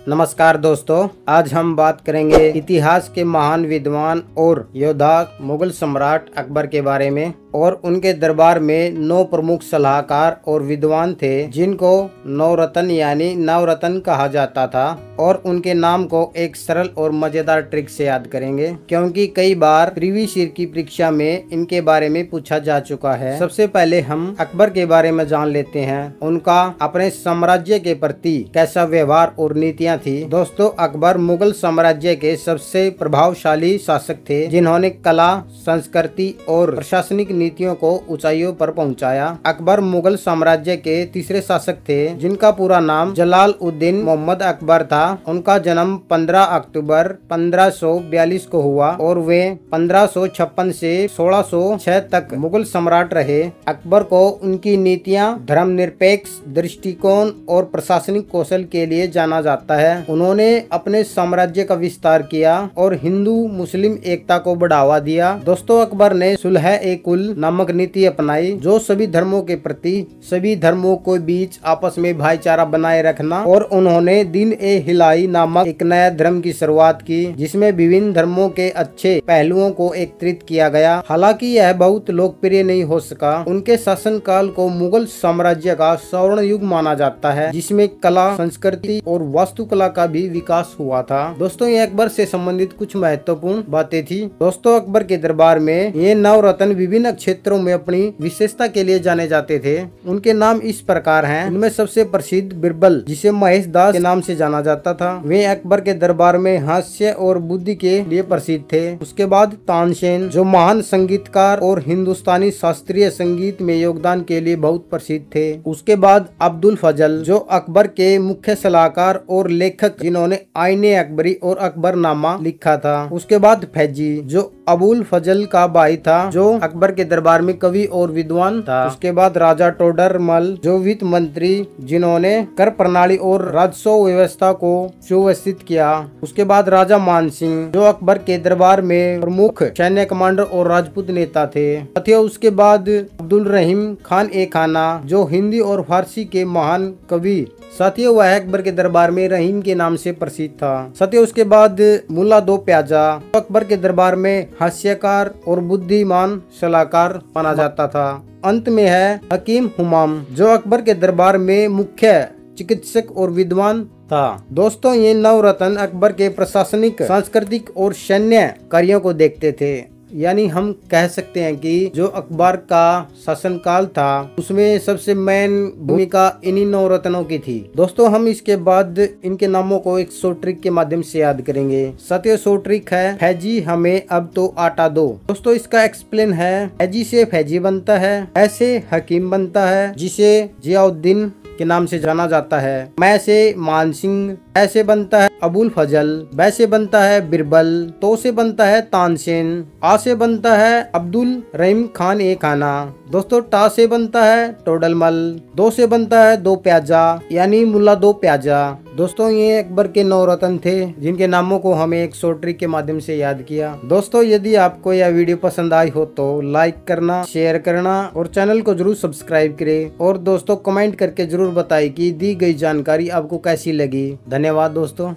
नमस्कार दोस्तों, आज हम बात करेंगे इतिहास के महान विद्वान और योद्धा मुगल सम्राट अकबर के बारे में। और उनके दरबार में 9 प्रमुख सलाहकार और विद्वान थे जिनको नवरत्न यानी नवरत्न कहा जाता था। और उनके नाम को एक सरल और मजेदार ट्रिक से याद करेंगे, क्योंकि कई बार प्रीवियस ईयर की परीक्षा में इनके बारे में पूछा जा चुका है। सबसे पहले हम अकबर के बारे में जान लेते हैं, उनका अपने साम्राज्य के प्रति कैसा व्यवहार और नीतियाँ थी। दोस्तों, अकबर मुगल साम्राज्य के सबसे प्रभावशाली शासक थे जिन्होंने कला, संस्कृति और प्रशासनिक नीतियों को ऊंचाइयों पर पहुंचाया। अकबर मुगल साम्राज्य के तीसरे शासक थे जिनका पूरा नाम जलाल उद्दीन मोहम्मद अकबर था। उनका जन्म 15 अक्टूबर 1542 को हुआ और वे 1556 से 1606 तक मुगल सम्राट रहे। अकबर को उनकी नीतियां, धर्मनिरपेक्ष दृष्टिकोण और प्रशासनिक कौशल के लिए जाना जाता है। उन्होंने अपने साम्राज्य का विस्तार किया और हिंदू मुस्लिम एकता को बढ़ावा दिया। दोस्तों, अकबर ने सुलह-ए-कुल नामक नीति अपनाई जो सभी धर्मों के प्रति सभी धर्मों के बीच आपस में भाईचारा बनाए रखना। और उन्होंने दीन-ए-इलाही नामक एक नया धर्म की शुरुआत की जिसमें विभिन्न धर्मों के अच्छे पहलुओं को एकत्रित किया गया। हालांकि यह बहुत लोकप्रिय नहीं हो सका। उनके शासनकाल को मुगल साम्राज्य का स्वर्ण युग माना जाता है जिसमें कला, संस्कृति और वास्तुकला का भी विकास हुआ था। दोस्तों, ये अकबर से संबंधित कुछ महत्वपूर्ण बातें थी। दोस्तों, अकबर के दरबार में ये नवरत्न विभिन्न क्षेत्रों में अपनी विशेषता के लिए जाने जाते थे। उनके नाम इस प्रकार हैं। उनमें सबसे प्रसिद्ध बिरबल, जिसे महेश दास के नाम से जाना जाता था, वे अकबर के दरबार में हास्य और बुद्धि के लिए प्रसिद्ध थे। उसके बाद तानसेन, जो महान संगीतकार और हिंदुस्तानी शास्त्रीय संगीत में योगदान के लिए बहुत प्रसिद्ध थे। उसके बाद अब्दुल फजल, जो अकबर के मुख्य सलाहकार और लेखक जिन्होंने आईने अकबरी और अकबरनामा लिखा था। उसके बाद फैजी, जो अबुल फजल का भाई था, जो अकबर के दरबार में कवि और विद्वान था। उसके बाद राजा टोडरमल, जो वित्त मंत्री जिन्होंने कर प्रणाली और राजस्व व्यवस्था को सुव्यवस्थित किया। उसके बाद राजा मानसिंह, जो अकबर के दरबार में प्रमुख सैन्य कमांडर और राजपूत नेता थे। साथियों, उसके बाद अब्दुल रहीम खान ए खाना, जो हिंदी और फारसी के महान कवि। साथियों, वह अकबर के दरबार में रहीम के नाम से प्रसिद्ध था। साथियों, उसके बाद मुल्ला दो प्याजा, जो अकबर के दरबार में हास्यकार और बुद्धिमान सलाहकार माना जाता था। अंत में है हकीम हुमाम, जो अकबर के दरबार में मुख्य चिकित्सक और विद्वान था। दोस्तों, ये नवरत्न अकबर के प्रशासनिक, सांस्कृतिक और सैन्य कार्यों को देखते थे। यानी हम कह सकते हैं कि जो अकबर का शासनकाल था उसमें सबसे मेन भूमिका इन्हीं नवरत्नों की थी। दोस्तों, हम इसके बाद इनके नामों को एक शॉर्ट ट्रिक के माध्यम से याद करेंगे। साथियों, शॉर्ट ट्रिक है फैजी हमें अब तो आटा दो। दोस्तों, इसका एक्सप्लेन है, फैजी से फैजी बनता है, ऐसे हकीम बनता है जिसे जियाउद्दीन के नाम से जाना जाता है, मैं से मानसिंह, ऐसे बनता है अबुल फजल, वैसे बनता है बिरबल, तो से बनता है तानसेन, आ से बनता है अब्दुल रहीम खान ए खाना। दोस्तों, टा से बनता है टोडरमल, दो से बनता है दो प्याजा यानी मुल्ला दो प्याजा। दोस्तों, ये अकबर के नवरत्न थे जिनके नामों को हमें एक शॉर्ट ट्रिक के माध्यम से याद किया। दोस्तों, यदि आपको यह वीडियो पसंद आई हो तो लाइक करना, शेयर करना और चैनल को जरूर सब्सक्राइब करें। और दोस्तों, कमेंट करके जरूर बताएं कि दी गई जानकारी आपको कैसी लगी। धन्यवाद दोस्तों।